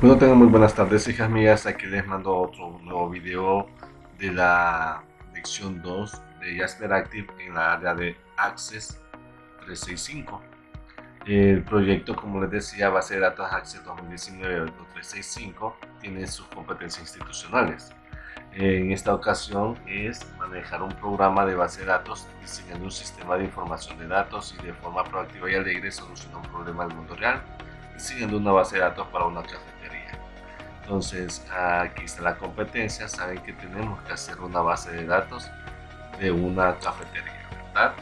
Bueno, tengan muy buenas tardes, hijas mías. Aquí les mando otro nuevo video de la lección 2 de Jasper Active en la área de Access 365. El proyecto, como les decía, base de datos Access 2019-365, tiene sus competencias institucionales. En esta ocasión es manejar un programa de base de datos, diseñando un sistema de información de datos y de forma proactiva y alegre solucionar un problema del mundo real, diseñando una base de datos para una cafetería. Entonces, aquí está la competencia. Saben que tenemos que hacer una base de datos de una cafetería, ¿verdad?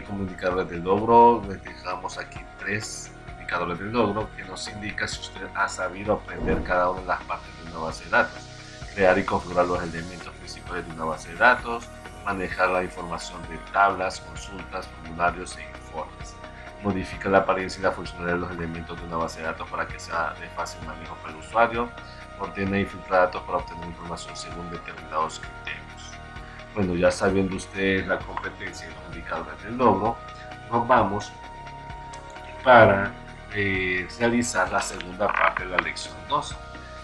Como indicadores del logro, les dejamos aquí 3 indicadores del logro que nos indica si usted ha sabido aprender cada una de las partes de una base de datos, crear y configurar los elementos principales de una base de datos, manejar la información de tablas, consultas, formularios e informes. Modifica la apariencia y la funcionalidad de los elementos de una base de datos para que sea de fácil manejo para el usuario. Ordena y filtra datos para obtener información según determinados criterios. Bueno, ya sabiendo ustedes la competencia y los indicadores del logro, nos vamos para realizar la segunda parte de la lección 2.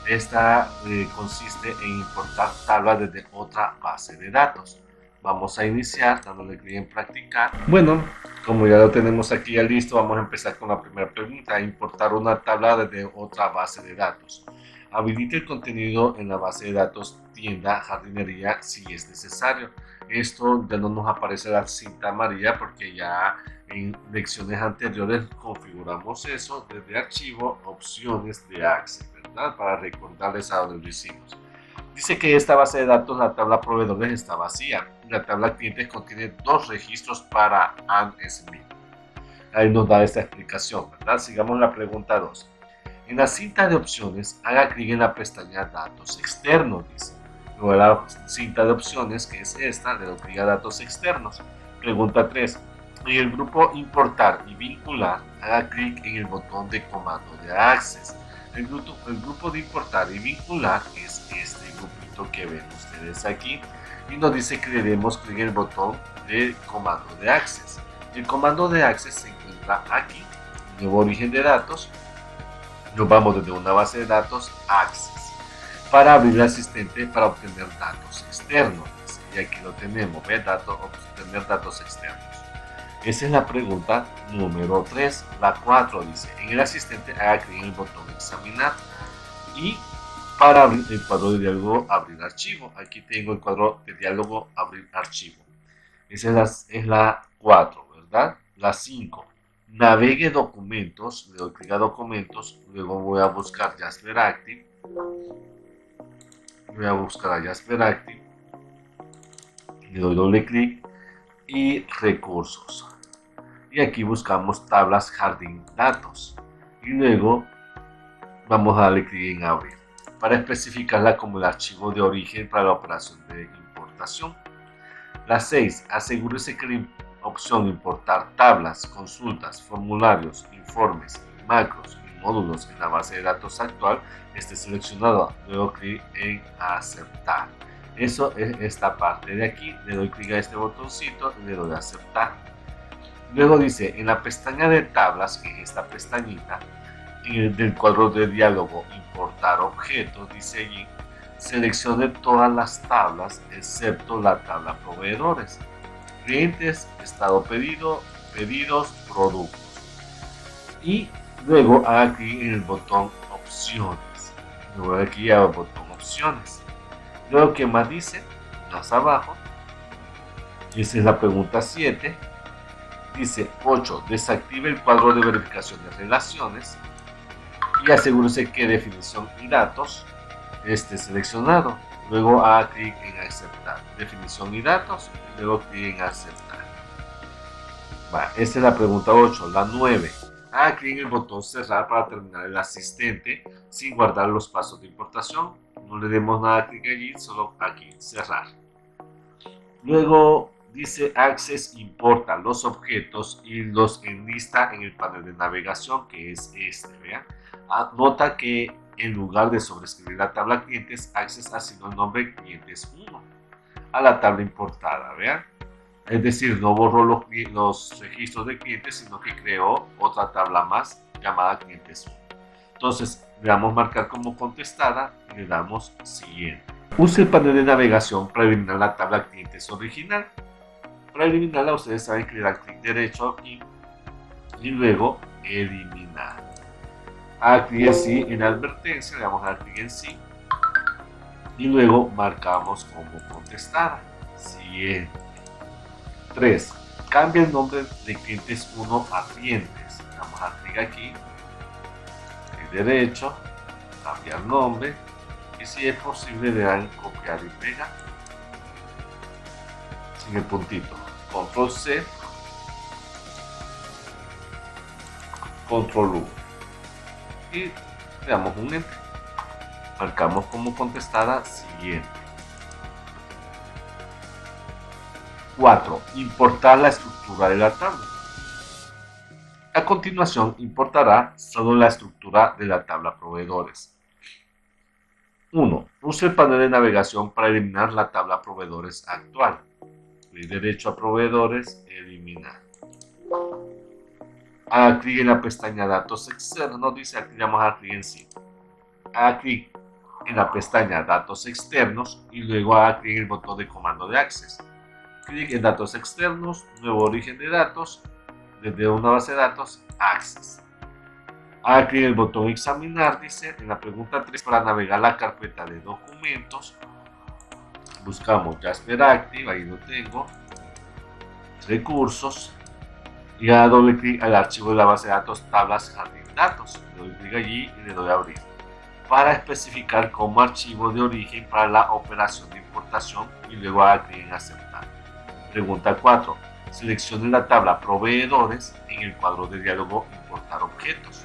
Esta consiste en importar tablas desde otra base de datos. Vamos a iniciar dándole clic en practicar. Bueno, como ya lo tenemos aquí ya listo, vamos a empezar con la primera pregunta: importar una tabla desde otra base de datos. Habilite el contenido en la base de datos tienda jardinería si es necesario. Esto ya no nos aparece la cinta amarilla porque ya en lecciones anteriores configuramos eso desde archivo, opciones de Access, ¿verdad? Para recordarles a dónde lo hicimos. Dice que esta base de datos, la tabla proveedores, está vacía. La tabla clientes contiene 2 registros para Ann Smith. Ahí nos da esta explicación, ¿verdad? Sigamos la pregunta 2. En la cinta de opciones, haga clic en la pestaña Datos Externos, dice. Luego la cinta de opciones, que es esta, le doy clic a Datos Externos. Pregunta 3. En el grupo Importar y Vincular, haga clic en el botón de comando de Access. El grupo de Importar y Vincular es este grupito que ven ustedes aquí. Y nos dice que le demos clic en el botón de comando de Access. El comando de Access se encuentra aquí, nuevo origen de datos. Nos vamos desde una base de datos Access para abrir el asistente para obtener datos externos. Y aquí lo tenemos, ¿ve? Obtener datos externos. Esa es la pregunta número 3. La 4 dice: en el asistente haga clic en el botón examinar y para abrir el cuadro de diálogo abrir archivo. Aquí tengo el cuadro de diálogo abrir archivo. Esa es la 4, ¿verdad? La 5. Navegue documentos, le doy clic a documentos, luego voy a buscar Jasper Active, le doy doble clic y recursos. Y aquí buscamos tablas jardín datos. Y luego vamos a darle clic en abrir para especificarla como el archivo de origen para la operación de importación. La 6. Asegúrese que la opción importar tablas, consultas, formularios, informes, macros y módulos en la base de datos actual esté seleccionado. Luego clic en aceptar. Eso es esta parte de aquí. Le doy clic a este botoncito y le doy a aceptar. Luego dice, en la pestaña de tablas, que es esta pestañita, del cuadro de diálogo importar objetos, dice allí, seleccione todas las tablas excepto la tabla proveedores, clientes, estado pedido, pedidos, productos. Y luego haga clic en el botón opciones. Luego aquí al botón opciones. Luego, ¿qué más dice? Más abajo. Esa es la pregunta 7. Dice 8. Desactive el cuadro de verificación de relaciones y asegúrese que definición y datos esté seleccionado. Luego haga clic en aceptar. Definición y datos, y luego clic en aceptar. Esta es la pregunta 8. La 9. Haga clic en el botón cerrar para terminar el asistente sin guardar los pasos de importación. No le demos nada clic allí, solo aquí cerrar. Luego dice Access importa los objetos y los enlista en el panel de navegación, que es este, vean. Nota que en lugar de sobreescribir la tabla clientes, Access asignó el nombre clientes 1 a la tabla importada, vean. Es decir, no borró los registros de clientes, sino que creó otra tabla más llamada clientes 1. Entonces, le damos marcar como contestada y le damos siguiente. Use el panel de navegación para eliminar la tabla clientes original. Para eliminarla ustedes saben que le dan clic derecho aquí y luego eliminar. A clic en sí en advertencia, le damos a dar clic en sí y luego marcamos como contestada. Siguiente. 3. Cambia el nombre de clientes 1 a clientes. Le damos a dar clic aquí, clic derecho, cambiar nombre y si es posible le dan copiar y pegar sin el puntito. Control C, Control V y le damos un enter. Marcamos como contestada siguiente. 4. Importar la estructura de la tabla. A continuación importará solo la estructura de la tabla proveedores. 1. Use el panel de navegación para eliminar la tabla proveedores actual. Clic derecho a proveedores, eliminar. Haga clic en la pestaña datos externos, dice aquí vamos a dar clic en sí. Haga clic en la pestaña datos externos y luego haga clic en el botón de comando de Access. Clic en datos externos, nuevo origen de datos, desde una base de datos, Access. Haga clic en el botón examinar, dice en la pregunta 3 para navegar la carpeta de documentos. Buscamos Jasper Active, ahí lo tengo, recursos y a doble clic al archivo de la base de datos tablas jardín datos. Le doy clic allí y le doy a abrir para especificar como archivo de origen para la operación de importación y luego haga clic en aceptar. Pregunta 4. Seleccione la tabla proveedores en el cuadro de diálogo importar objetos.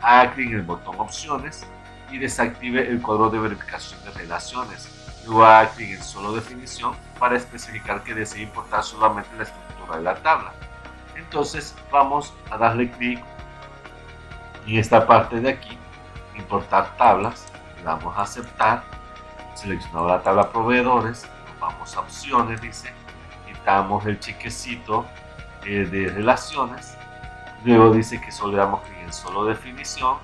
Haga clic en el botón opciones y desactive el cuadro de verificación de relaciones. Luego haga clic en solo definición para especificar que desea importar solamente la estructura de la tabla. Entonces vamos a darle clic en esta parte de aquí, importar tablas, le damos a aceptar, seleccionamos la tabla proveedores, nos vamos a opciones, dice, quitamos el chequecito de relaciones, luego dice que solo le damos clic en solo definición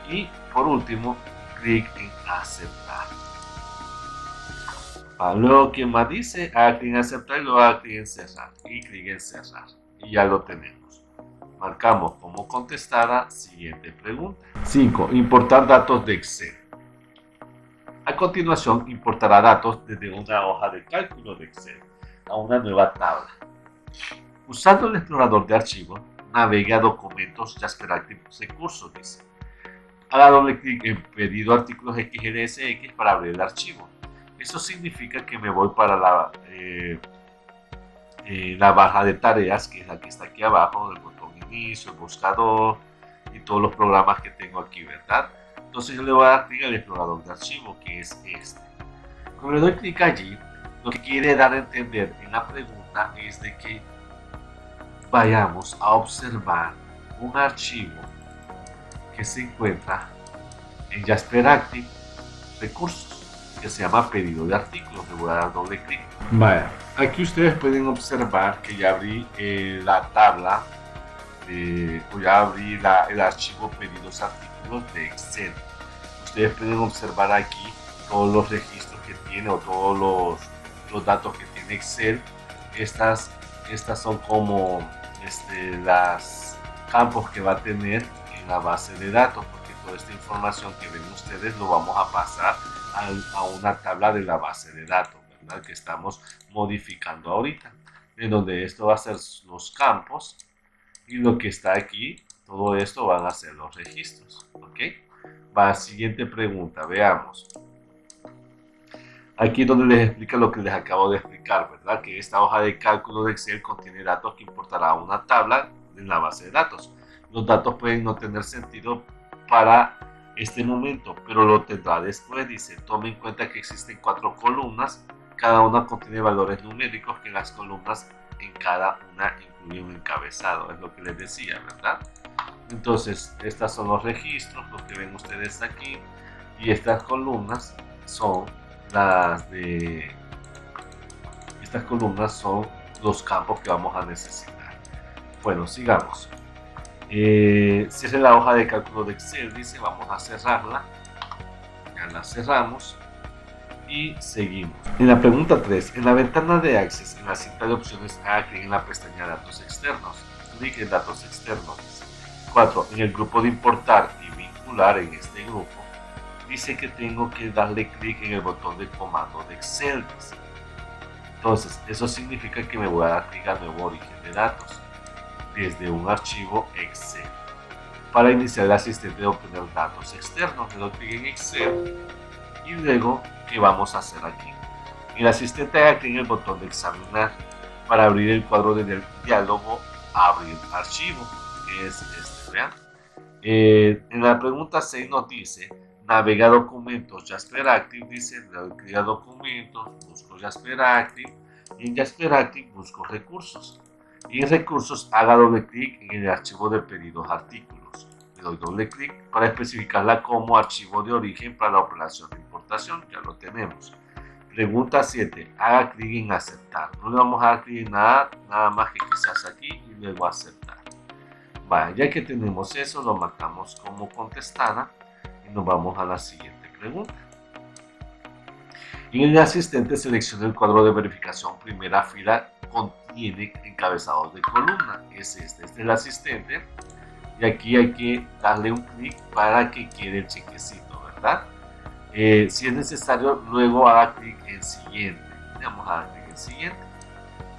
y por último clic en aceptar. Luego que más dice, haga clic en aceptar y luego haga clic en cerrar y clic en cerrar y ya lo tenemos. Marcamos como contestada siguiente pregunta. 5. Importar datos de Excel. A continuación importará datos desde una hoja de cálculo de Excel a una nueva tabla. Usando el explorador de archivos, navegue a documentos Jasper Active Recursos, dice. Haga doble clic en pedido artículos XLSX para abrir el archivo. Eso significa que me voy para la barra de tareas, que es la que está aquí abajo, el botón inicio, el buscador y todos los programas que tengo aquí, ¿verdad? Entonces yo le voy a dar clic al explorador de archivo, que es este. Cuando le doy clic allí, lo que quiere dar a entender en la pregunta es de que vayamos a observar un archivo que se encuentra en Jasper Active Recursos, que se llama pedido de artículos. Le voy a dar doble clic. Vaya, aquí ustedes pueden observar que ya abrí la tabla, o ya abrí el archivo pedidos artículos de Excel. Ustedes pueden observar aquí todos los registros que tiene o todos los datos que tiene Excel. Estas son como las campos que va a tener en la base de datos, porque toda esta información que ven ustedes lo vamos a pasar a una tabla de la base de datos, ¿verdad? Que estamos modificando ahorita, en donde esto va a ser los campos y lo que está aquí, todo esto van a ser los registros, ¿ok? Va a la siguiente pregunta, veamos. Aquí es donde les explica lo que les acabo de explicar, ¿verdad? Que esta hoja de cálculo de Excel contiene datos que importará a una tabla en la base de datos. Los datos pueden no tener sentido para este momento, pero lo tendrá después. Dice, tome en cuenta que existen 4 columnas, cada una contiene valores numéricos que las columnas en cada una incluyen un encabezado, es lo que les decía, ¿verdad? Entonces, estos son los registros, los que ven ustedes aquí, y estas columnas son estas columnas son los campos que vamos a necesitar. Bueno, sigamos. Cierre la hoja de cálculo de Excel, dice, vamos a cerrarla. Ya la cerramos y seguimos. En la pregunta 3, en la ventana de Access, en la cinta de opciones, haga clic en la pestaña Datos Externos. Clic en Datos Externos. 4. En el grupo de importar y vincular, en este grupo, dice que tengo que darle clic en el botón de comando de Excel. Entonces, eso significa que me voy a dar clic al nuevo origen de datos desde un archivo Excel. Para iniciar el asistente de obtener datos externos, le doy clic en Excel y luego, ¿qué vamos a hacer aquí? El asistente haga clic en el botón de examinar para abrir el cuadro del diálogo abrir archivo, que es este, vean. En la pregunta 6 nos dice navega documentos Jasper Active, dice le doy clic a documentos, busco Jasper Active y en Jasper Active busco recursos. Y en recursos haga doble clic en el archivo de pedidos artículos. Le doy doble clic para especificarla como archivo de origen para la operación de importación. Ya lo tenemos. Pregunta 7. Haga clic en aceptar. No le vamos a dar clic en nada más que quizás aquí y luego aceptar. Vale, ya que tenemos eso, lo marcamos como contestada y nos vamos a la siguiente pregunta. En el asistente seleccione el cuadro de verificación primera fila, contiene encabezados de columna, es este es el asistente y aquí hay que darle un clic para que quede el chequecito, ¿verdad? Si es necesario, luego haga clic en siguiente. Vamos a dar clic en siguiente.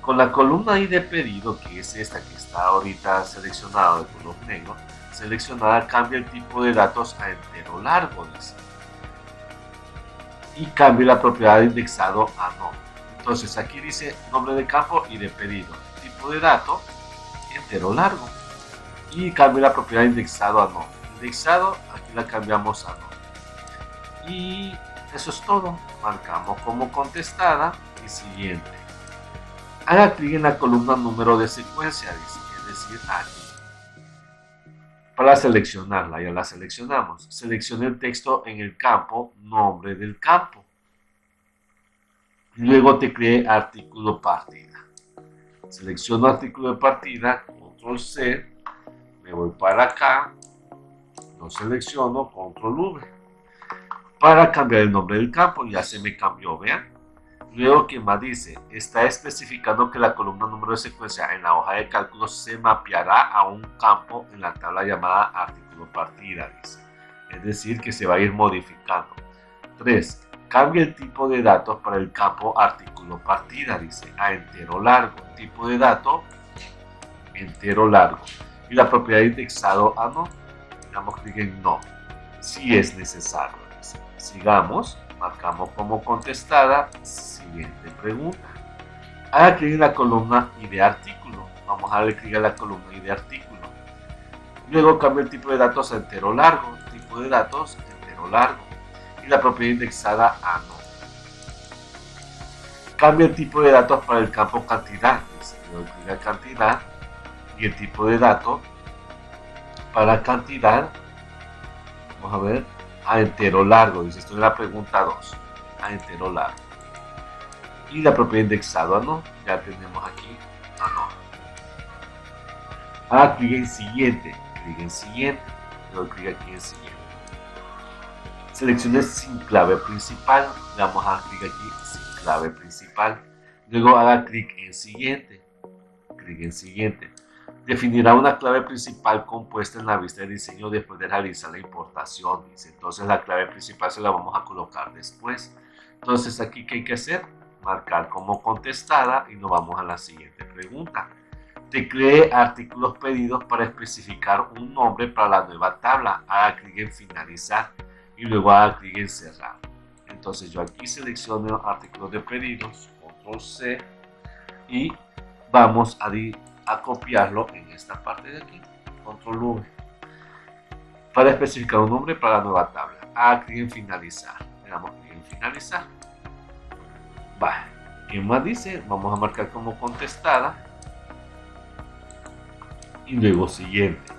Con la columna I de pedido, que es esta que está ahorita seleccionada de color negro, seleccionada, cambia el tipo de datos a entero largo, dice. Y cambie la propiedad de indexado a no. Entonces aquí dice nombre de campo y de pedido, tipo de dato entero largo y cambie la propiedad de indexado a no. Indexado aquí la cambiamos a no. Y eso es todo. Marcamos como contestada y siguiente. Haga clic en la columna número de secuencia, dice, es decir, aquí. Para seleccionarla, ya la seleccionamos. Seleccione el texto en el campo nombre del campo. Luego teclee artículo partida. Selecciono artículo de partida, control C, me voy para acá, lo selecciono, control V. Para cambiar el nombre del campo, ya se me cambió, vean. Luego, ¿qué más dice? Está especificando que la columna número de secuencia en la hoja de cálculo se mapeará a un campo en la tabla llamada artículo partida, dice. Es decir, que se va a ir modificando. 3. Cambia el tipo de datos para el campo artículo partida, dice, a entero largo. Tipo de dato, entero largo. Y la propiedad de indexado a no. Damos clic en no, si es necesario. Dice. Sigamos, marcamos como contestada. Siguiente pregunta. Haga clic en la columna I de artículo. Vamos a darle clic a la columna I de artículo. Luego cambia el tipo de datos a entero largo. Tipo de datos entero largo. Y la propiedad indexada a no. Cambia el tipo de datos para el campo cantidad. Le doy clic a cantidad. Y el tipo de dato para cantidad. Vamos a ver. A entero largo. Dice, esto es la pregunta 2. A entero largo. Y la propiedad indexado a no, ya tenemos aquí a no. Ahora clic en siguiente, le doy clic aquí en siguiente. Seleccione sin clave principal, le damos a dar clic aquí sin clave principal. Luego haga clic en siguiente, Definirá una clave principal compuesta en la vista de diseño después de realizar la importación, dice. Entonces la clave principal se la vamos a colocar después. Entonces aquí, ¿qué hay que hacer? Marcar como contestada y nos vamos a la siguiente pregunta. Teclee artículos pedidos para especificar un nombre para la nueva tabla. Haga clic en finalizar y luego haga clic en cerrar. Entonces yo aquí selecciono artículos de pedidos, control C y vamos a copiarlo en esta parte de aquí, control V, para especificar un nombre para la nueva tabla. Haga clic en finalizar, le damos clic en finalizar. Vale, ¿qué más dice? Vamos a marcar como contestada y luego siguiente.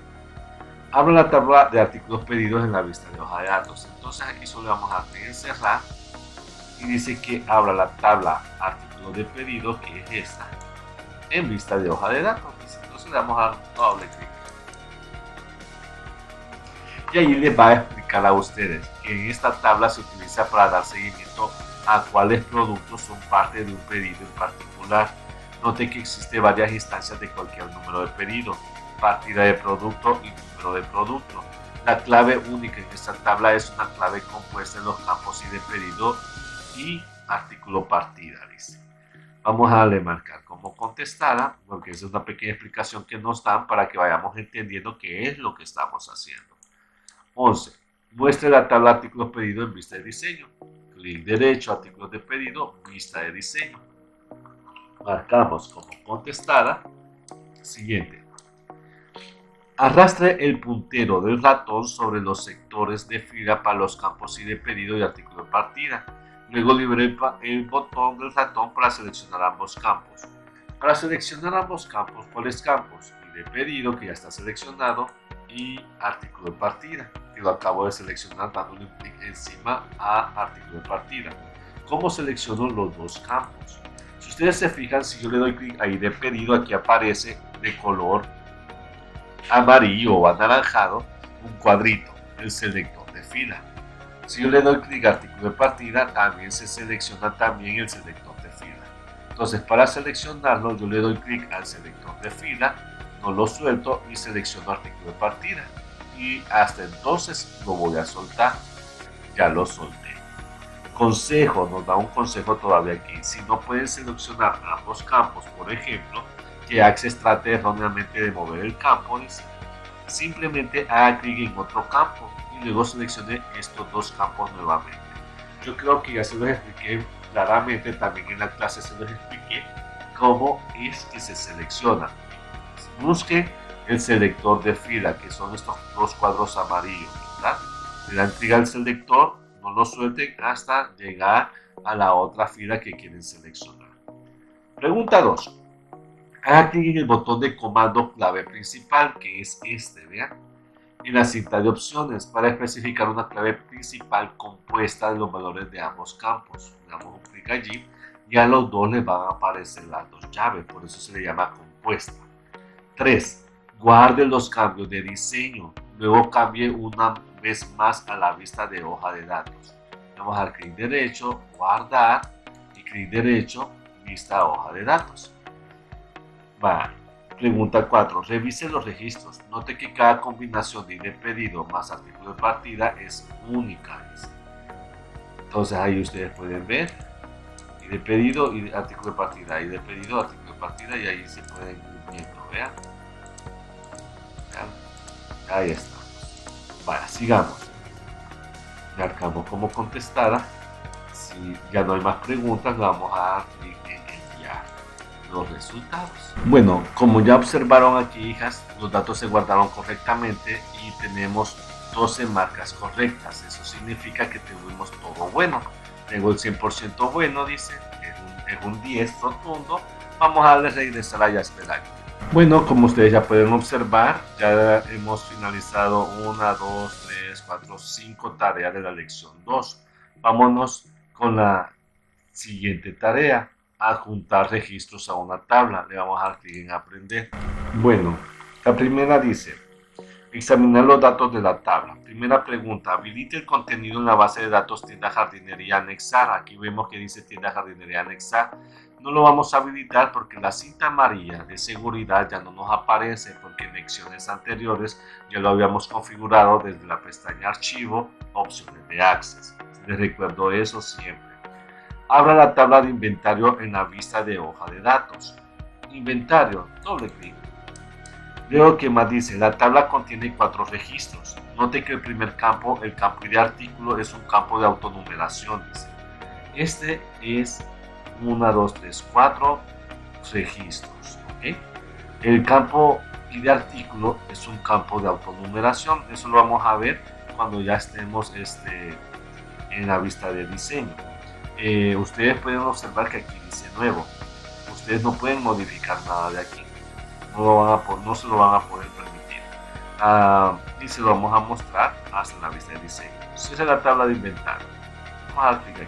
Abra la tabla de artículos pedidos en la vista de hoja de datos. Entonces aquí solo vamos a clic en cerrar y dice que abra la tabla artículos de pedidos, que es esta, en vista de hoja de datos. Entonces le vamos a dar doble clic. Y ahí les va a explicar a ustedes que en esta tabla se utiliza para dar seguimiento a cuáles productos son parte de un pedido en particular. Note que existe varias instancias de cualquier número de pedido, partida de producto y número de producto. La clave única en esta tabla es una clave compuesta en los campos y de pedido y artículo partida, dice. Vamos a darle marcar como contestada, porque esa es una pequeña explicación que nos dan para que vayamos entendiendo qué es lo que estamos haciendo. 11. Muestre la tabla de artículos pedidos en vista de diseño. Clic derecho, artículos de pedido, vista de diseño. Marcamos como contestada. Siguiente. Arrastre el puntero del ratón sobre los sectores de fila para los campos y de pedido y artículo de partida. Luego libere el botón del ratón para seleccionar ambos campos. Para seleccionar ambos campos, ¿cuáles campos? Y de pedido, que ya está seleccionado, y artículo de partida, que lo acabo de seleccionar dándole un clic encima a artículo de partida. ¿Cómo selecciono los dos campos? Si ustedes se fijan, si yo le doy clic ahí de pedido, aquí aparece de color amarillo o anaranjado un cuadrito, el selector de fila. Si yo le doy clic a artículo de partida, también se selecciona también el selector de fila. Entonces, para seleccionarlo, yo le doy clic al selector de fila, no lo suelto y selecciono artículo de partida. Y hasta entonces lo voy a soltar. Ya lo solté. Consejo, nos da un consejo todavía aquí. Si no pueden seleccionar ambos campos, por ejemplo, que Access trate erróneamente de mover el campo, dice, simplemente haga clic en otro campo y luego seleccione estos dos campos nuevamente. Yo creo que ya se los expliqué claramente, también en la clase se los expliqué cómo es que se selecciona. Busque el selector de fila, que son estos dos cuadros amarillos, ¿verdad? Le dan clic al selector, no lo suelten hasta llegar a la otra fila que quieren seleccionar. Pregunta 2. Haga clic en el botón de comando clave principal, que es este, vean, en la cinta de opciones para especificar una clave principal compuesta de los valores de ambos campos. Le damos un clic allí y a los dos les van a aparecer las dos llaves, por eso se le llama compuesta. 3. Guarde los cambios de diseño, luego cambie una vez más a la vista de hoja de datos. Vamos a dar clic derecho, guardar y clic derecho, vista hoja de datos. Vale. Pregunta 4. Revise los registros. Note que cada combinación de pedido más artículo de partida es única. Entonces ahí ustedes pueden ver y de pedido y artículo de partida, y de pedido, artículo de partida, y ahí se pueden ir viendo, vean. Ahí está. Vale, sigamos. Marcamos como contestada. Si ya no hay más preguntas, le vamos a dar clic en enviar los resultados. Bueno, como ya observaron aquí, hijas, los datos se guardaron correctamente y tenemos 12 marcas correctas. Eso significa que tuvimos todo bueno. Tengo el 100% bueno, dice, es un 10 rotundo. Vamos a darle regresar a Jasper Active. Bueno, como ustedes ya pueden observar, ya hemos finalizado 1, 2, 3, 4, 5 tareas de la lección 2. Vámonos con la siguiente tarea, adjuntar registros a una tabla. Le vamos a dar clic en aprender. Bueno, la primera dice, examinar los datos de la tabla. Primera pregunta, habilite el contenido en la base de datos tienda jardinería anexar. Aquí vemos que dice tienda jardinería anexar. No lo vamos a habilitar porque la cinta amarilla de seguridad ya no nos aparece, porque en lecciones anteriores ya lo habíamos configurado desde la pestaña archivo, opciones de Access. Les recuerdo eso siempre. Abra la tabla de inventario en la vista de hoja de datos. Inventario, doble clic. Luego, ¿qué más dice? La tabla contiene 4 registros. Note que el primer campo, el campo de artículo, es un campo de autonumeración. Dice. Este es 1, 2, 3, 4 registros. ¿Okay? El campo de artículo es un campo de autonumeración. Eso lo vamos a ver cuando ya estemos en la vista de diseño. Ustedes pueden observar que aquí dice nuevo. Ustedes no pueden modificar nada de aquí. No se lo van a poder permitir. Y se lo vamos a mostrar hasta la vista de diseño. Cierre la tabla de inventario. Vamos a dar clic aquí.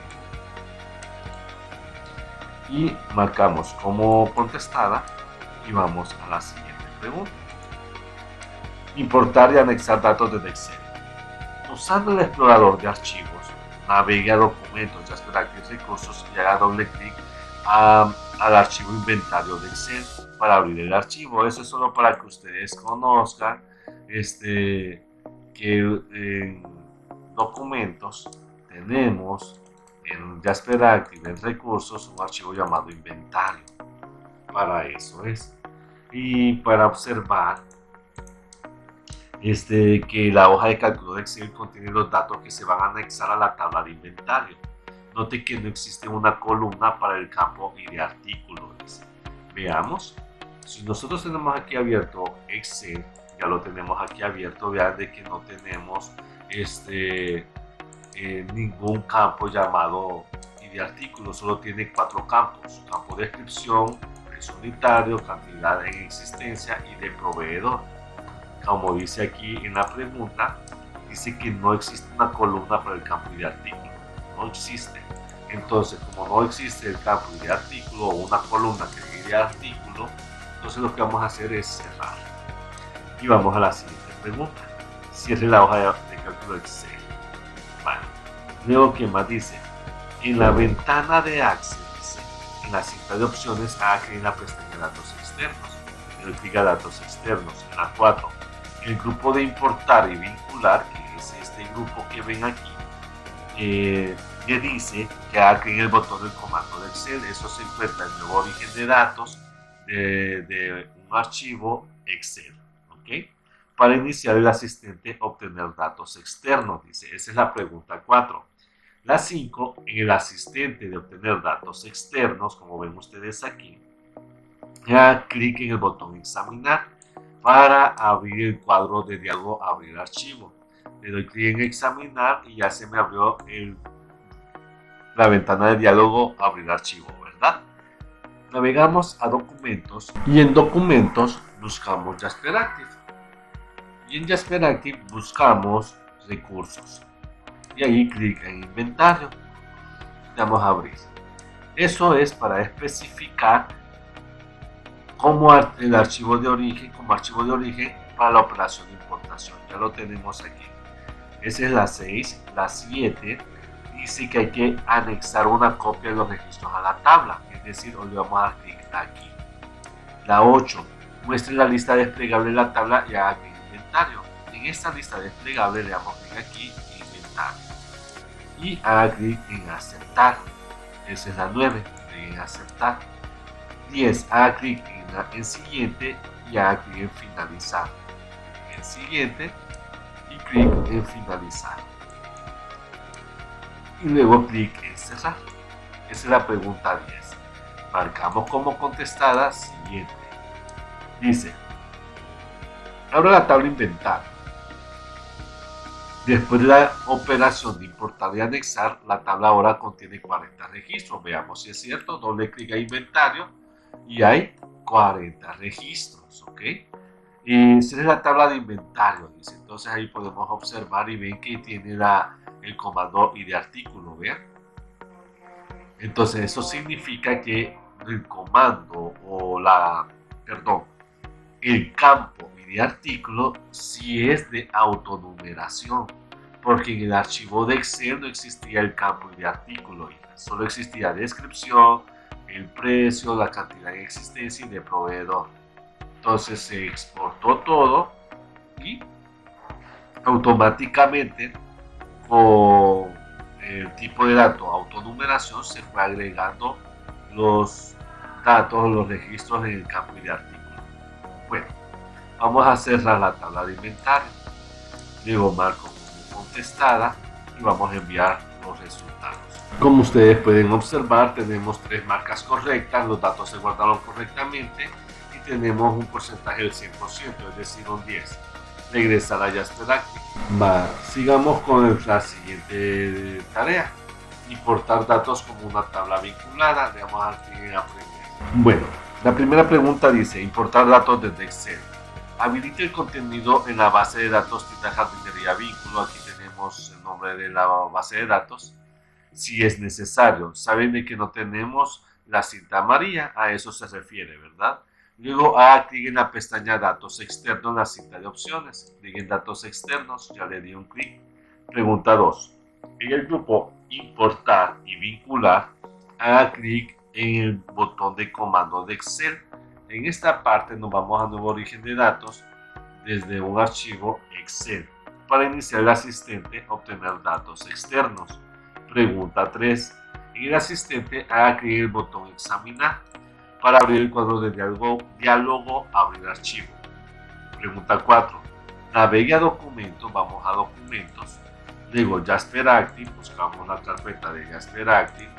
Y marcamos como contestada y vamos a la siguiente pregunta. Importar y anexar datos desde Excel. Usando el explorador de archivos, navegue a documentos, Jasper Active Recursos y haga doble clic al archivo inventario de Excel para abrir el archivo. Eso es solo para que ustedes conozcan que en documentos tenemos en Jasper Active en recursos un archivo llamado inventario. Para eso es. Y para observar que la hoja de cálculo de Excel contiene los datos que se van a anexar a la tabla de inventario. Note que no existe una columna para el campo y de artículos. Veamos. Si nosotros tenemos aquí abierto Excel, ya lo tenemos aquí abierto, vean de que no tenemos ningún campo llamado y de artículos, solo tiene 4 campos: campo de descripción, precio unitario, cantidad en existencia y de proveedor. Como dice aquí en la pregunta, dice que no existe una columna para el campo y de artículo, no existe. Entonces, como no existe el campo y de artículo o una columna que diga de artículo, entonces lo que vamos a hacer es cerrar. Y vamos a la siguiente pregunta. Cierre la hoja de cálculo Excel. Bueno, luego, ¿qué más dice? En la ventana de Access, en la cinta de opciones, haga clic en la pestaña Datos Externos. Le clic a Datos Externos. En la 4, el grupo de importar y vincular, que es este grupo que ven aquí, le dice que haga clic en el botón del comando de Excel. Eso se encuentra en el nuevo origen de datos de un archivo Excel. ¿Okay? Para iniciar el asistente, obtener datos externos, dice. Esa es la pregunta 4. La 5, en el asistente de obtener datos externos, como ven ustedes aquí, haga clic en el botón examinar para abrir el cuadro de diálogo abrir archivo. Le doy clic en examinar y ya se me abrió la ventana de diálogo abrir archivo, ¿verdad? Navegamos a documentos y en documentos buscamos Jasper Active. Y en Jasper Active buscamos recursos. Y ahí clic en inventario. Damos a abrir. Eso es para especificar como el archivo de origen, para la operación de importación. Ya lo tenemos aquí. Esa es la 6. La 7 dice que hay que anexar una copia de los registros a la tabla. Es decir, hoy le vamos a dar clic aquí. La 8. Muestre la lista desplegable de la tabla y haga clic en inventario. En esta lista desplegable le damos clic aquí en inventario. Y haga clic en aceptar. Esa es la 9. Clic en aceptar. 10. Haga clic en siguiente y haga clic en finalizar. En siguiente y clic en finalizar. Y luego clic en cerrar. Esa es la pregunta 10. Marcamos como contestada siguiente. Dice, abra la tabla inventario. Después de la operación de importar y anexar, la tabla ahora contiene 40 registros. Veamos si es cierto. Doble clic a inventario y hay 40 registros. ¿Ok? Esa es la tabla de inventario. Dice. Entonces ahí podemos observar y ven que tiene el comando y de artículo. ¿Vean? Entonces eso significa que el comando o el campo y de artículo sí es de autonumeración, porque en el archivo de Excel no existía el campo y de artículo, solo existía descripción, el precio, la cantidad en existencia y de proveedor. Entonces se exportó todo y automáticamente con el tipo de dato autonumeración se fue agregando los datos, los registros en el campo y de artículo. Bueno, vamos a cerrar la tabla de inventario. Luego marco como contestada y vamos a enviar los resultados. Como ustedes pueden observar, tenemos 3 marcas correctas, los datos se guardaron correctamente y tenemos un porcentaje del 100%, es decir, un 10. Regresar a Jasper Active. Sigamos con la siguiente tarea. Importar datos como una tabla vinculada. Le vamos a dar clic en aprender. Bueno, la primera pregunta dice, importar datos desde Excel. Habilite el contenido en la base de datos Tienda Jardinería Vínculo. Aquí tenemos el nombre de la base de datos. Si es necesario. Saben de que no tenemos la cinta amarilla, a eso se refiere, ¿verdad? Luego haga clic en la pestaña Datos Externos en la cinta de opciones. Clic en Datos Externos, ya le di un clic. Pregunta 2. En el grupo Importar y Vincular, haga clic en el botón de comando de Excel. En esta parte nos vamos a nuevo origen de datos desde un archivo Excel. Para iniciar el asistente, obtener datos externos. Pregunta 3. En el asistente, haga clic en el botón Examinar. Para abrir el cuadro de diálogo, abrir archivo. Pregunta 4. Navegue a documentos, vamos a documentos. Luego Jasper Active, buscamos la carpeta de Jasper Active.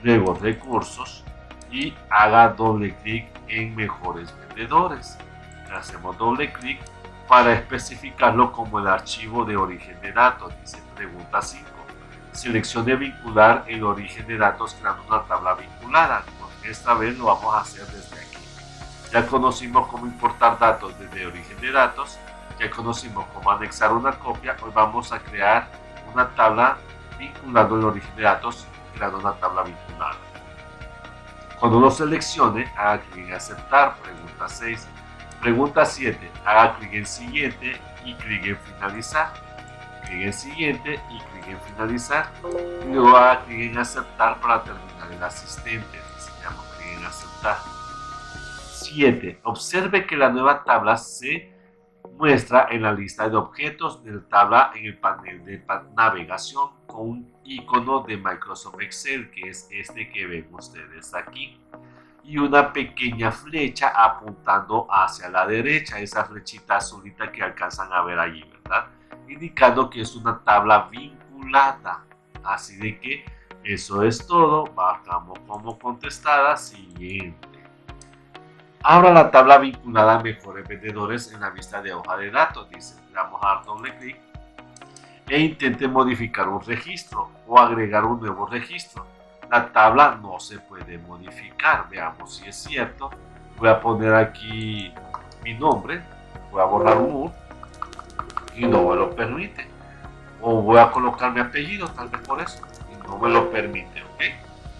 Luego recursos y haga doble clic en mejores vendedores. Le hacemos doble clic para especificarlo como el archivo de origen de datos. Dice pregunta 5. Seleccione vincular el origen de datos creando una tabla vinculada. Esta vez lo vamos a hacer desde aquí. Ya conocimos cómo importar datos desde origen de datos, ya conocimos cómo anexar una copia. Hoy vamos a crear una tabla vinculando el origen de datos, creando una tabla vinculada. Cuando lo seleccione, haga clic en aceptar. Pregunta 6. Pregunta 7. Haga clic en siguiente y clic en finalizar. Clic en siguiente y clic en finalizar. Y luego haga clic en aceptar para terminar el asistente. Damos clic en aceptar. 7. Observe que la nueva tabla se muestra en la lista de objetos de la tabla en el panel de navegación con un icono de Microsoft Excel, que es este que ven ustedes aquí, y una pequeña flecha apuntando hacia la derecha, esa flechita azulita que alcanzan a ver allí, ¿verdad? Indicando que es una tabla vinculada. Así de que eso es todo. Marcamos como contestada. Siguiente. Abra la tabla vinculada a mejores vendedores en la vista de hoja de datos. Dice, le vamos a dar doble clic e intente modificar un registro o agregar un nuevo registro. La tabla no se puede modificar. Veamos si es cierto. Voy a poner aquí mi nombre. Voy a borrar Moore y no me lo permite. O voy a colocar mi apellido, tal vez por eso, y no me lo permite, ¿ok?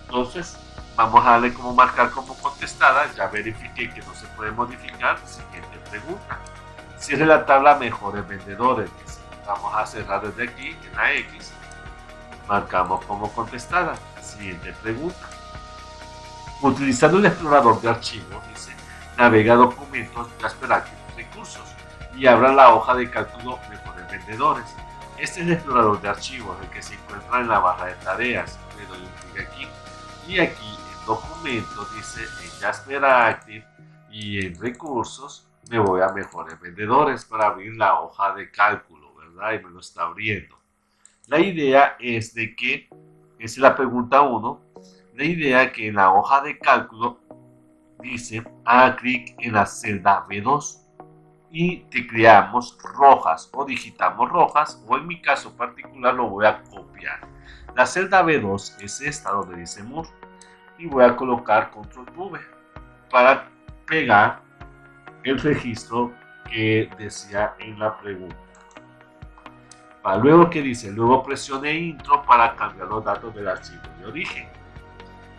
Entonces, vamos a darle como marcar como contestada. Ya verifiqué que no se puede modificar. Siguiente pregunta. Cierre la tabla mejores vendedores. Dice. Vamos a cerrar desde aquí en la X. Marcamos como contestada. Siguiente pregunta. Utilizando el explorador de archivos, dice, navega documentos, Jasper Active, recursos y abra la hoja de cálculo mejores vendedores. Este es el explorador de archivos, el que se encuentra en la barra de tareas. Le doy un clic aquí y aquí en documentos dice en Jasper Active y en recursos me voy a mejores vendedores para abrir la hoja de cálculo, ¿verdad? Y me lo está abriendo. La idea es de que, esa es la pregunta 1, la idea es que en la hoja de cálculo dice haga clic en la celda B2 y tecleamos rojas o digitamos rojas, o en mi caso particular lo voy a copiar. La celda B2 es esta donde dice Moore y voy a colocar control V para pegar el registro que decía en la pregunta. Para luego que dice, luego presione intro para cambiar los datos del archivo de origen.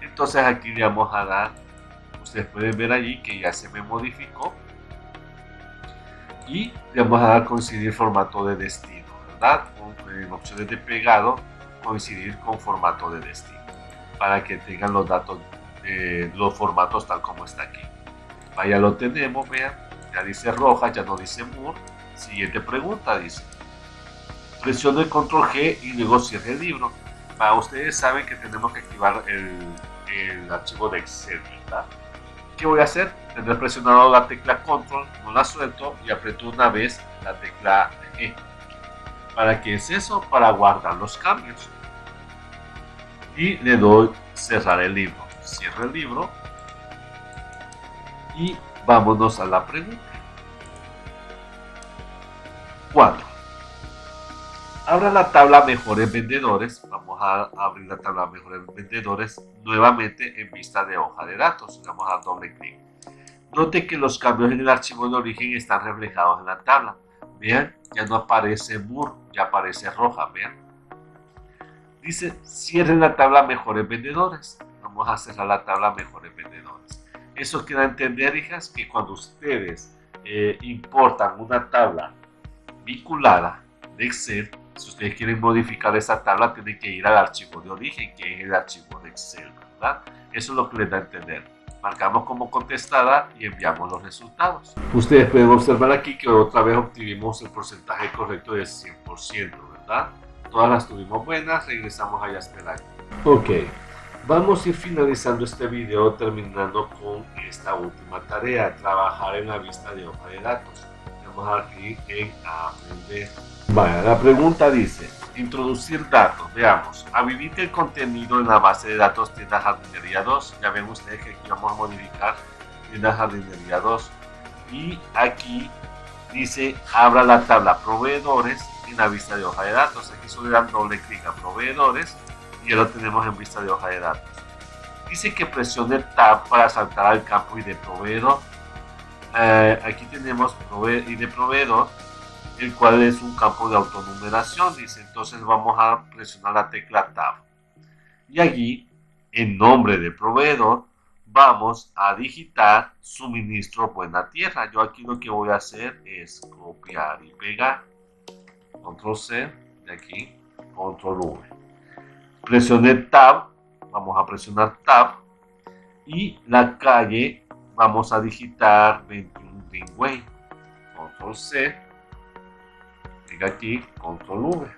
Entonces aquí le vamos a dar, ustedes pueden ver allí que ya se me modificó. Y le vamos a dar coincidir formato de destino, ¿verdad? En opciones de pegado, coincidir con formato de destino, para que tengan los datos, los formatos tal como está aquí. Ya lo tenemos, vean, ya dice roja, ya no dice Moore. Siguiente pregunta, dice, presione el control G y luego cierre el libro. Ustedes saben que tenemos que activar el archivo de Excel, ¿verdad? ¿Qué voy a hacer? Tendré presionado la tecla control, no la suelto y aprieto una vez la tecla G. ¿Para qué es eso? Para guardar los cambios. Y le doy cerrar el libro. Cierro el libro y vámonos a la pregunta. 4. Abra la tabla mejores vendedores. Vamos a abrir la tabla mejores vendedores nuevamente en vista de hoja de datos. Le vamos a dar doble clic. Note que los cambios en el archivo de origen están reflejados en la tabla. Vean, ya no aparece Moore, ya aparece roja. Vean. Dice, cierren la tabla mejores vendedores. Vamos a cerrar la tabla mejores vendedores. Eso quiere entender, hijas, que cuando ustedes importan una tabla vinculada de Excel, Si ustedes quieren modificar esa tabla, tienen que ir al archivo de origen, que es el archivo de Excel, ¿verdad? Eso es lo que les da a entender. Marcamos como contestada y enviamos los resultados. Ustedes pueden observar aquí que otra vez obtuvimos el porcentaje correcto del 100%, ¿verdad? Todas las tuvimos buenas, regresamos a Jasper Active. Ok, vamos a ir finalizando este video terminando con esta última tarea, trabajar en la vista de hoja de datos. Vamos a dar clic en aprender. Vale, la pregunta dice, introducir datos. Veamos, habilite el contenido en la base de datos tienda jardinería 2. Ya ven ustedes que aquí vamos a modificar tienda jardinería 2. Y aquí dice, abra la tabla proveedores en la vista de hoja de datos. Aquí solo le dan doble clic a proveedores y ya lo tenemos en vista de hoja de datos. Dice que presione Tab para saltar al campo ID proveedor. Aquí tenemos ID de proveedor, el cual es un campo de autonumeración, dice. Entonces vamos a presionar la tecla Tab. Y allí, en nombre de proveedor, vamos a digitar suministro Buena Tierra. Yo aquí lo que voy a hacer es copiar y pegar. Control C, de aquí, Control V. Presioné Tab, vamos a presionar Tab. Y la calle, vamos a digitar 21 Greenway. Control C. Clic aquí, Control V.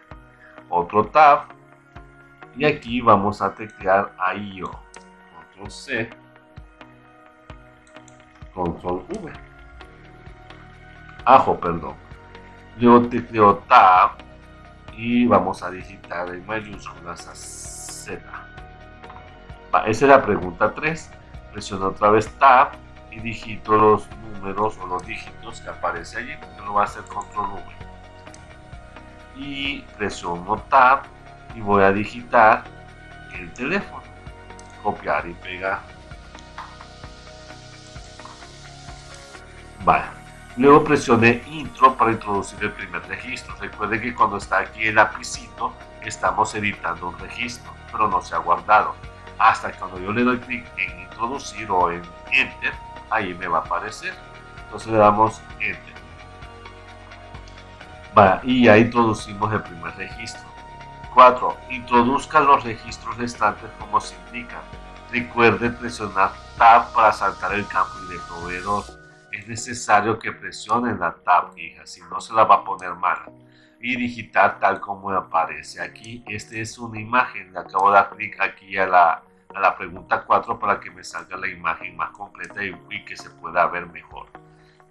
Otro Tab. Y aquí vamos a teclear AIO. Control C. Control V. Ajo, perdón. Luego tecleo Tab. Y vamos a digitar en mayúsculas a Z. Esa es la pregunta 3. Presiono otra vez Tab y digito los números o los dígitos que aparece allí. Yo lo voy a hacer Control V. Y presiono Tab y voy a digitar el teléfono. Copiar y pegar. Vale. Luego presioné Intro para introducir el primer registro. Recuerden que cuando está aquí el lapicito, estamos editando un registro, pero no se ha guardado. Hasta cuando yo le doy clic en introducir o en enter, ahí me va a aparecer. Entonces le damos enter. Vale, y ya introducimos el primer registro. 4. Introduzca los registros restantes como se indica. Recuerde presionar Tab para saltar el campo de proveedor. Es necesario que presionen la Tab, hija, si no se la va a poner mala. Y digitar tal como aparece aquí. Esta es una imagen. Le acabo de dar clic aquí a la pregunta 4 para que me salga la imagen más completa y que se pueda ver mejor.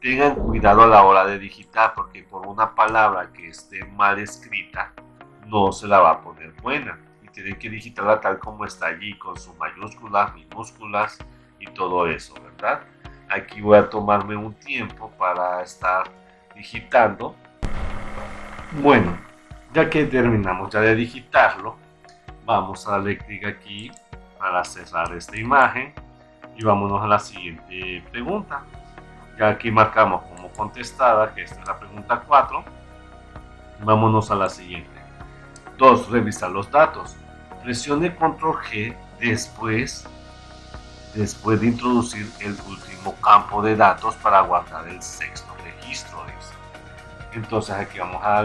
Tengan cuidado a la hora de digitar, porque por una palabra que esté mal escrita no se la va a poner buena. Y tienen que digitarla tal como está allí, con sus mayúsculas, minúsculas y todo eso, ¿verdad? Aquí voy a tomarme un tiempo para estar digitando. Bueno, ya que terminamos ya de digitarlo, vamos a darle clic aquí para cerrar esta imagen y vámonos a la siguiente pregunta. Ya aquí marcamos como contestada, que esta es la pregunta 4. Vámonos a la siguiente. 2. Revisar los datos. Presione Control G después de introducir el último campo de datos para guardar el sexto registro. Dice. Entonces aquí vamos a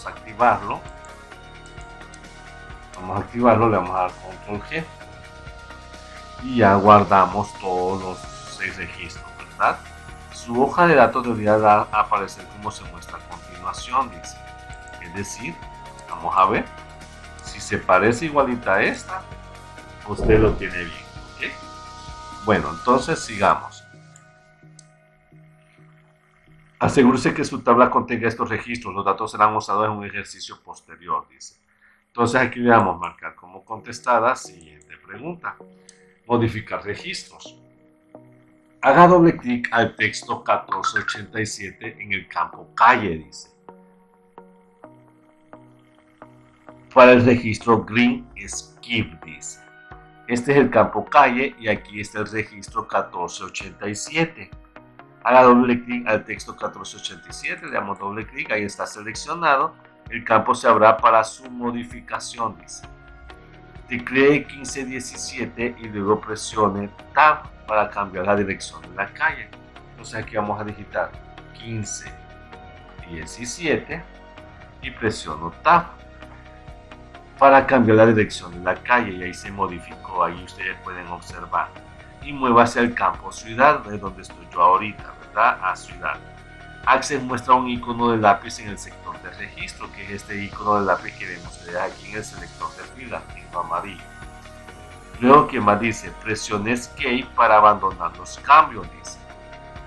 activarlo. Le vamos a dar Control G. Y ya guardamos todos los 6 registros, ¿verdad? Su hoja de datos debería aparecer como se muestra a continuación, dice. Es decir, vamos a ver si se parece igualita a esta, usted lo tiene bien, ¿ok? Bueno, entonces sigamos. Asegúrese que su tabla contenga estos registros. Los datos serán usados en un ejercicio posterior, dice. Entonces aquí le damos marcar como contestada. Siguiente pregunta. Modificar registros. Haga doble clic al texto 1487 en el campo calle, dice. Para el registro Green Skip, dice. Este es el campo calle y aquí está el registro 1487. Haga doble clic al texto 1487, le damos doble clic, ahí está seleccionado. El campo se abrirá para su modificación, dice. Teclee 1517 y luego presione Tab para cambiar la dirección de la calle. Entonces aquí vamos a digitar 1517 y presiono Tab para cambiar la dirección de la calle, y ahí se modificó, ahí ustedes pueden observar. Y muevo hacia el campo ciudad, de donde estoy yo ahorita, ¿verdad? A ciudad. Access muestra un icono de lápiz en el sector de registro, que es este icono de lápiz que vemos aquí en el selector de fila, en lo amarillo. Luego, ¿qué más dice? Presione Escape para abandonar los cambios, dice.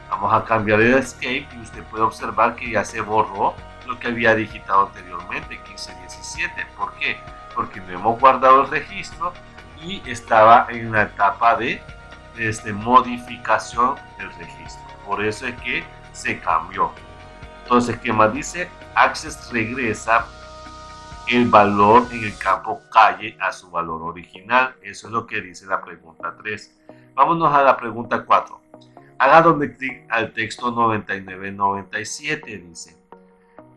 Vamos a cambiar el Escape y usted puede observar que ya se borró lo que había digitado anteriormente, 1517. ¿Por qué? Porque no hemos guardado el registro y estaba en la etapa de modificación del registro. Por eso es que se cambió. Entonces, ¿qué más dice? Access regresa el valor en el campo calle a su valor original. Eso es lo que dice la pregunta 3. Vámonos a la pregunta 4. Haga doble clic al texto 9997, dice,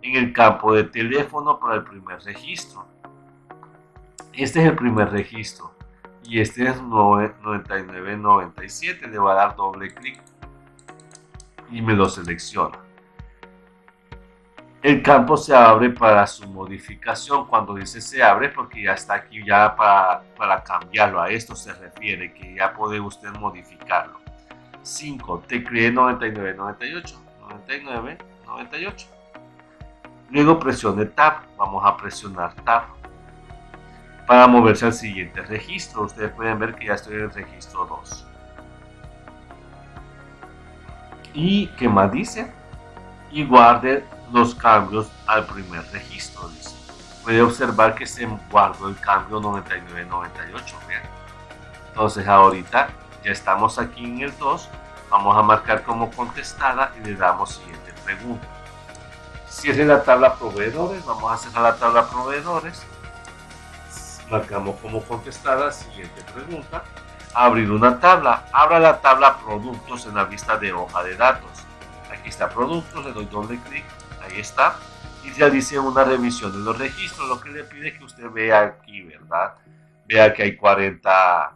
en el campo de teléfono para el primer registro. Este es el primer registro y este es 9997. Le voy a dar doble clic y me lo selecciona. El campo se abre para su modificación. Cuando dice se abre, porque ya está aquí ya para cambiarlo. A esto se refiere, que ya puede usted modificarlo. 5. Teclee 9998. 9998. Luego presione Tab. Vamos a presionar Tab para moverse al siguiente registro. Ustedes pueden ver que ya estoy en el registro 2. ¿Y qué más dice? Y guarde los cambios al primer registro, dice. Puede observar que se guardó el cambio 9998, vean. Entonces ahorita ya estamos aquí en el 2, vamos a marcar como contestada y le damos siguiente pregunta. Cierre la tabla proveedores, vamos a cerrar la tabla proveedores, marcamos como contestada, siguiente pregunta. Abrir una tabla, abra la tabla productos en la vista de hoja de datos. Aquí está productos, le doy doble clic, ahí está, y realice una revisión de los registros. Lo que le pide es que usted vea aquí, ¿verdad? Vea que hay 40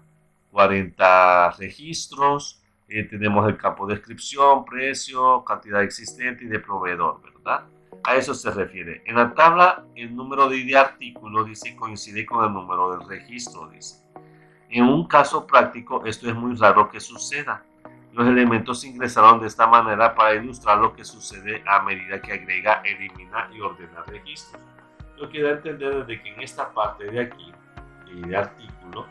registros, tenemos el campo de descripción, precio, cantidad existente y de proveedor, ¿verdad? A eso se refiere. En la tabla, el número de ID de artículo, dice, coincide con el número del registro, dice. En un caso práctico, esto es muy raro que suceda. Los elementos se ingresaron de esta manera para ilustrar lo que sucede a medida que agrega, elimina y ordena registros. Lo que da a entender es que en esta parte de aquí, de artículo,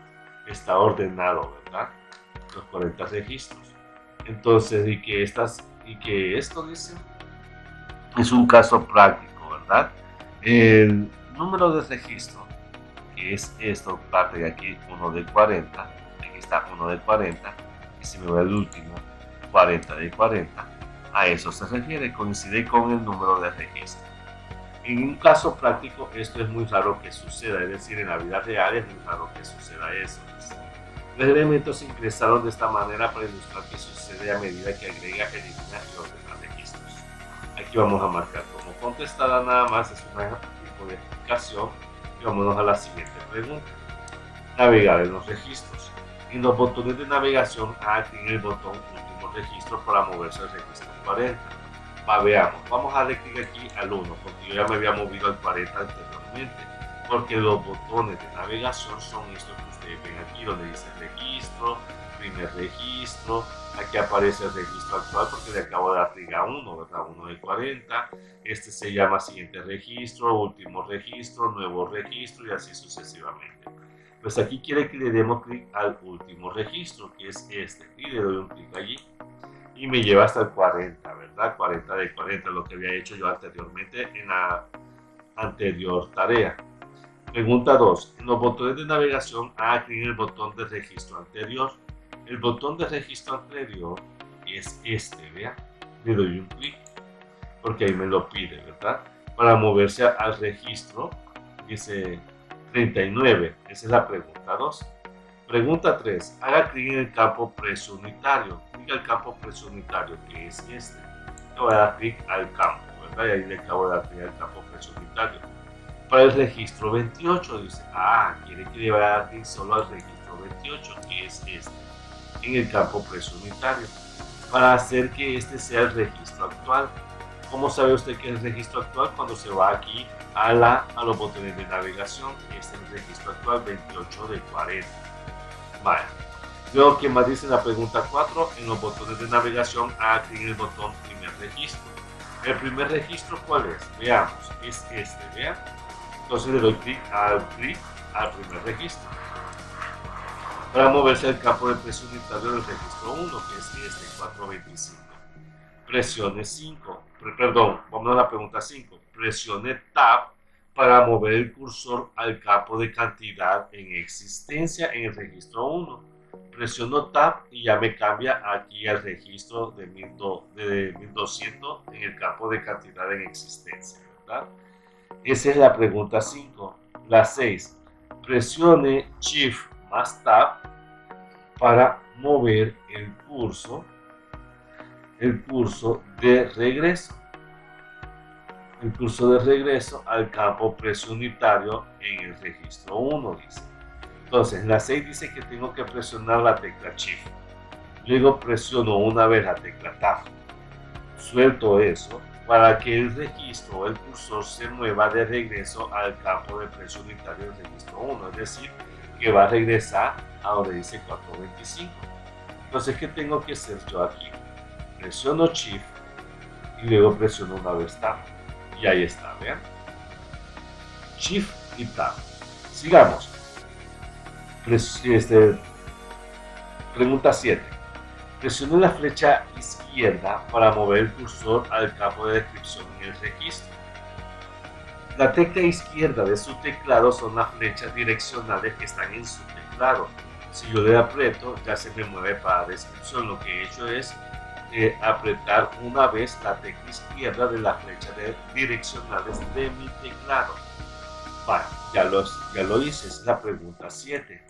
está ordenado, ¿verdad? Los 40 registros. Entonces, y que esto dice, es un caso práctico, ¿verdad? El número de registro, que es esto, parte de aquí, 1 de 40, aquí está 1 de 40, y si me voy al último, 40 de 40, a eso se refiere, coincide con el número de registro. En un caso práctico, esto es muy raro que suceda, es decir, en la vida real es muy raro que suceda eso. Los elementos se ingresaron de esta manera para ilustrar qué sucede a medida que agrega, elimina y ordena registros. Aquí vamos a marcar como contestada nada más, es un tipo de explicación. Y vámonos a la siguiente pregunta. Navegar en los registros. En los botones de navegación, activen el botón último registro para moverse al registro 40. Veamos, vamos a darle clic aquí al 1, porque yo ya me había movido al 40 anteriormente, porque los botones de navegación son estos que ustedes ven aquí, donde dice registro, primer registro, aquí aparece el registro actual porque le acabo de dar clic a 1, ¿verdad? 1 de 40, este se llama siguiente registro, último registro, nuevo registro y así sucesivamente. Pues aquí quiere que le demos clic al último registro, que es este, y le doy un clic allí y me lleva hasta el 40, ¿verdad? 40 de 40, lo que había hecho yo anteriormente en la anterior tarea. Pregunta 2. En los botones de navegación, haga clic en el botón de registro anterior. El botón de registro anterior es este, vean. Le doy un clic, porque ahí me lo pide, ¿verdad? Para moverse al registro, dice 39. Esa es la pregunta 2. Pregunta 3. Haga clic en el campo precio unitario. Clic al campo precio unitario, que es este. Le voy a dar clic al campo, ¿verdad? Y ahí le acabo de dar clic al campo precio unitario. Para el registro 28, dice, quiere que le vaya a dar clic solo al registro 28, que es este, en el campo precio unitario, para hacer que este sea el registro actual. ¿Cómo sabe usted que es el registro actual? Cuando se va aquí a los botones de navegación. Este es el registro actual 28 de 40. Vale. Luego, ¿qué más dice la pregunta 4? En los botones de navegación, haga clic en el botón primer registro. ¿El primer registro cuál es? Veamos, es este, vean. Entonces le doy clic al primer registro. Para moverse al campo de presión unitario del registro 1, que es este, 425. Presione 5, perdón, vamos a la pregunta 5. Presione Tab para mover el cursor al campo de cantidad en existencia en el registro 1. Presiono Tab y ya me cambia aquí al registro de 1200 en el campo de cantidad en existencia, ¿verdad? Esa es la pregunta 5. La 6. Presione Shift más Tab para mover el curso de regreso. El curso de regreso al campo presión unitario en el registro 1, dice. Entonces, la 6 dice que tengo que presionar la tecla Shift. Luego presiono una vez la tecla Tab. Suelto eso para que el registro o el cursor se mueva de regreso al campo de presión unitario del registro 1. Es decir, que va a regresar a donde dice 425. Entonces, ¿qué tengo que hacer yo aquí? Presiono Shift y luego presiono una vez Tab. Y ahí está, vean. Shift y Tab. Sigamos. Pregunta 7. Presione la flecha izquierda para mover el cursor al campo de descripción en el registro. La tecla izquierda de su teclado son las flechas direccionales que están en su teclado. Si yo le aprieto, ya se me mueve para descripción. Lo que he hecho es apretar una vez la tecla izquierda de las flechas direccionales de mi teclado. Vale, ya lo hice, es la pregunta 7.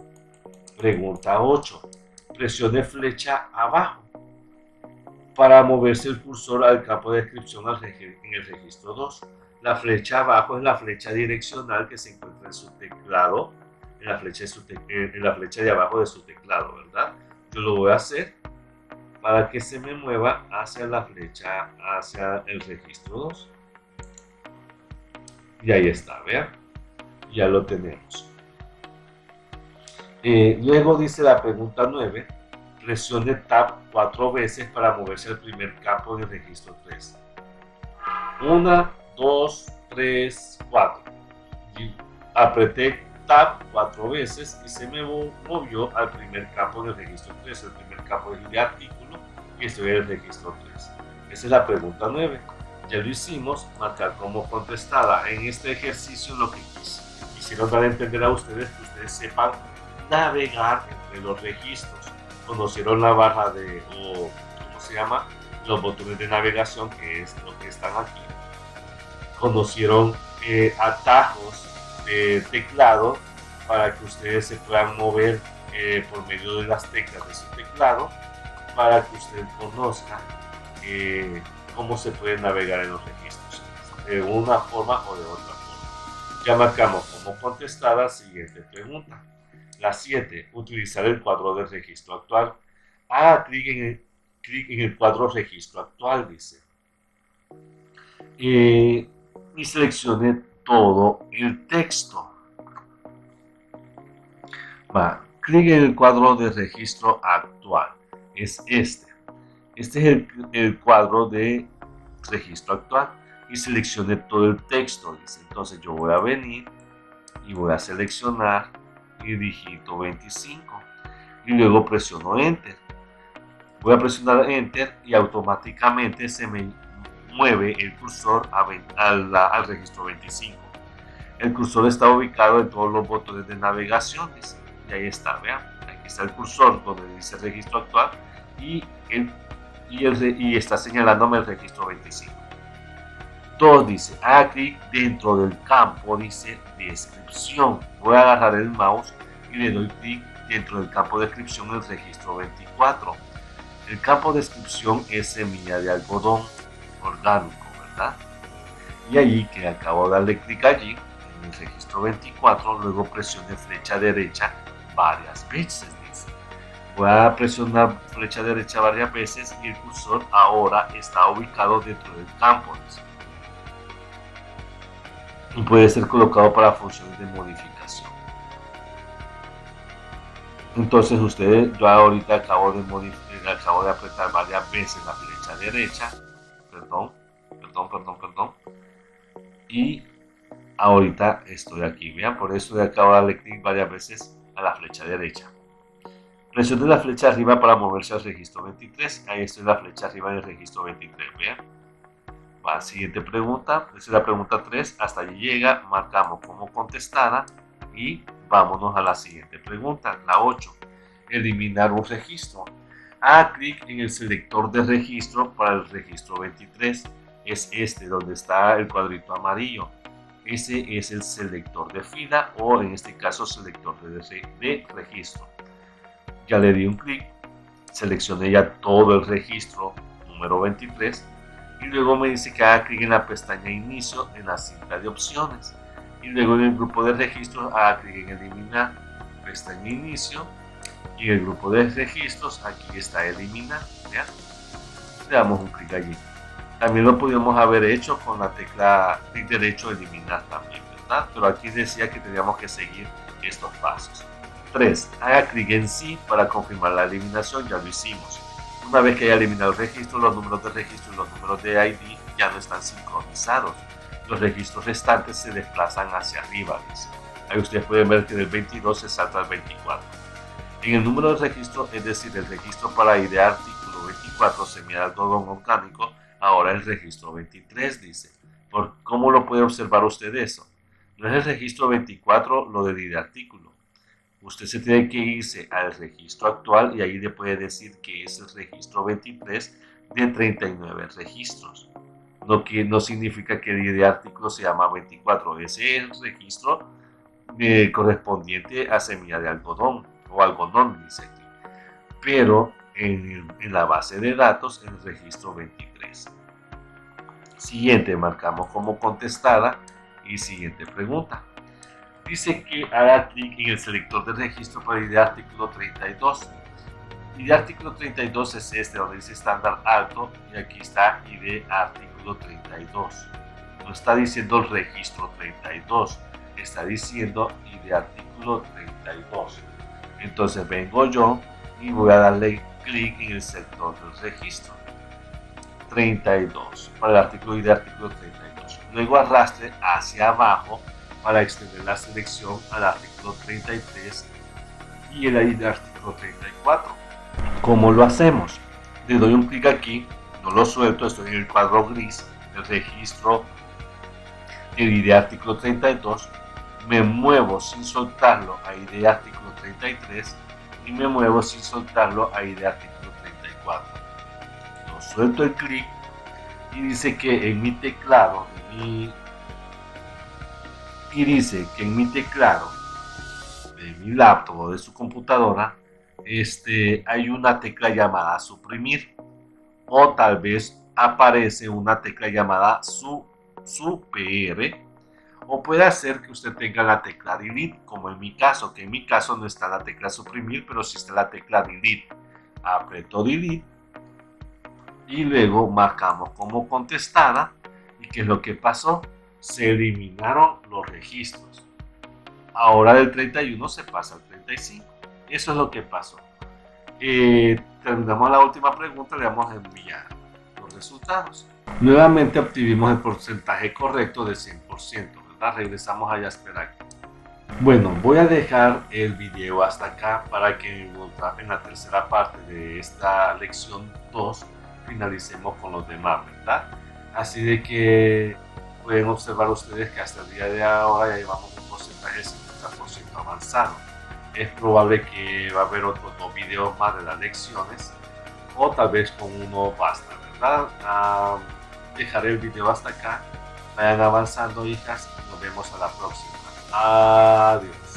Pregunta 8. Presione flecha abajo para moverse el cursor al campo de descripción en el registro 2. La flecha abajo es la flecha direccional que se encuentra en su teclado, en la flecha de abajo de su teclado, ¿verdad? Yo lo voy a hacer para que se me mueva hacia la flecha, hacia el registro 2. Y ahí está, vean. Ya lo tenemos. Luego dice la pregunta 9. Presione Tab 4 veces para moverse al primer campo del registro 3. 1, 2, 3, 4. Y apreté Tab 4 veces y se me movió al primer campo del registro 3. El primer campo es el de artículo y estoy en el registro 3. Esa es la pregunta 9. Ya lo hicimos, marcar como contestada. En este ejercicio lo que quisieron dar a entender a ustedes que ustedes sepan navegar entre los registros. Conocieron la barra de, o ¿cómo se llama? Los botones de navegación, que es lo que están aquí. Conocieron atajos de teclado para que ustedes se puedan mover por medio de las teclas de su teclado, para que usted conozca cómo se puede navegar en los registros, de una forma o de otra forma. Ya marcamos como contestada. Siguiente pregunta. La 7. Utilizar el cuadro de registro actual. Haga clic en el cuadro registro actual, dice. Y seleccione todo el texto. Clic en el cuadro de registro actual. Es este. Este es el cuadro de registro actual. Y seleccione todo el texto, dice. Entonces yo voy a venir y voy a seleccionar y digito 25 y luego presiono Enter. Voy a presionar Enter y automáticamente se me mueve el cursor al registro 25. El cursor está ubicado en todos los botones de navegación, dice. Y ahí está, vean, aquí está el cursor donde dice registro actual y está señalándome el registro 25. 2 dice, haga clic dentro del campo, dice descripción. Voy a agarrar el mouse y le doy clic dentro del campo de descripción en el registro 24. El campo de descripción es semilla de algodón orgánico, ¿verdad? Y ahí que acabo de darle clic allí, en el registro 24, luego presione flecha derecha varias veces, dice. Voy a presionar flecha derecha varias veces y el cursor ahora está ubicado dentro del campo. Y puede ser colocado para funciones de modificación. Entonces yo ahorita acabo de apretar varias veces la flecha derecha, perdón, y ahorita estoy aquí, vean, por eso acabo de darle clic varias veces a la flecha derecha. Presione la flecha arriba para moverse al registro 23, ahí estoy la flecha arriba en el registro 23, vean. Va, siguiente pregunta, esa es la pregunta 3, hasta allí llega, marcamos como contestada y vámonos a la siguiente pregunta, la 8. Eliminar un registro. Haga clic en el selector de registro para el registro 23, es este donde está el cuadrito amarillo. Ese es el selector de fila o en este caso selector de registro. Ya le di un clic, seleccioné ya todo el registro número 23 y luego me dice que haga clic en la pestaña inicio en la cinta de opciones y luego en el grupo de registros haga clic en eliminar, pestaña inicio y en el grupo de registros aquí está eliminar, ¿ya? Le damos un clic allí. También lo podríamos haber hecho con la tecla clic derecho eliminar también, ¿verdad? Pero aquí decía que teníamos que seguir estos pasos. 3. Haga clic en sí para confirmar la eliminación, ya lo hicimos. Una vez que haya eliminado el registro, los números de registro y los números de ID ya no están sincronizados. Los registros restantes se desplazan hacia arriba, dice. Ahí ustedes pueden ver que del 22 se salta al 24. En el número de registro, es decir, el registro para ID artículo 24 semialgodón orgánico, ahora el registro 23, dice. ¿Cómo lo puede observar usted eso? No es el registro 24 lo del ID artículo. Usted se tiene que irse al registro actual y ahí le puede decir que es el registro 23 de 39 registros. No significa que el ID artículo se llama 24, ese es el registro correspondiente a semilla de algodón o algodón, dice aquí. Pero en la base de datos el registro 23. Siguiente, marcamos como contestada y siguiente pregunta. Dice que haga clic en el selector de registro para ID artículo 32. ID artículo 32 es este donde dice estándar alto y aquí está ID artículo 32. No está diciendo el registro 32, está diciendo ID artículo 32. Entonces vengo yo y voy a darle clic en el sector del registro 32 para el artículo ID artículo 32. Luego arrastre hacia abajo para extender la selección al artículo 33 y el ID artículo 34. ¿Cómo lo hacemos? Le doy un clic aquí, no lo suelto, estoy en el cuadro gris del registro del ID artículo 32, me muevo sin soltarlo a ID artículo 33 y me muevo sin soltarlo a ID artículo 34. Lo suelto el clic y dice que en mi teclado, de mi laptop o de su computadora, hay una tecla llamada suprimir o tal vez aparece una tecla llamada supr o puede ser que usted tenga la tecla delete como en mi caso, que en mi caso no está la tecla suprimir pero sí está la tecla delete. Aprieto delete y luego marcamos como contestada y ¿qué es lo que pasó? Se eliminaron los registros. Ahora del 31 se pasa al 35. Eso es lo que pasó. Terminamos la última pregunta, le vamos a enviar los resultados. Nuevamente obtuvimos el porcentaje correcto de 100%, ¿verdad? Regresamos a Jasper Active. Bueno, voy a dejar el video hasta acá para que en la tercera parte de esta lección 2 finalicemos con los demás, ¿verdad? Así de que pueden observar ustedes que hasta el día de ahora ya llevamos un porcentaje de 50% avanzado. Es probable que va a haber otros 2 videos más de las lecciones o tal vez con uno basta, ¿verdad? Dejaré el video hasta acá. Vayan avanzando, hijas, y nos vemos a la próxima. Adiós.